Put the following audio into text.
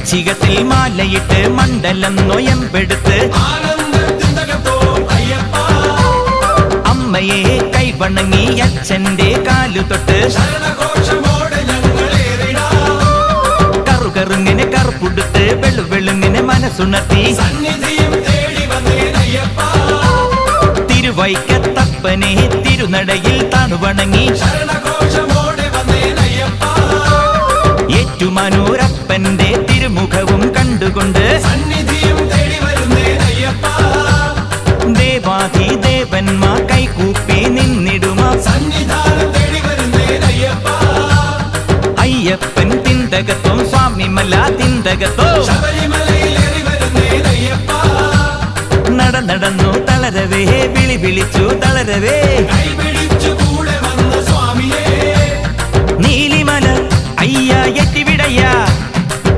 വൃശ്ചികത്തിൽ മാലയിട്ട് മണ്ഡലം നൊയമ്പെടുത്ത് അമ്മയെ കൈവണങ്ങി അച്ഛന്റെ കാലു തൊട്ട് കറുകറുങ്ങിനെ കറുപ്പുടുത്ത് വെളുവെളുങ്ങിനെ മനസ്സുണർത്തി തിരുവൈക്കത്തപ്പനെ തിരുനടയിൽ താണുവണങ്ങി ഏറ്റുമാനൂരപ്പന്റെ തിരുമുഖവും കണ്ടുകൊണ്ട് ദേവാധിദേവന്മാർ കൈകൂപ്പി നിന്നിടുമാ അയ്യപ്പൻ തിന്തകത്തോ സ്വാമിമല തിന്തകത്തോ നടന്നു തളരവേ വിളി വിളിച്ചു തളരവേ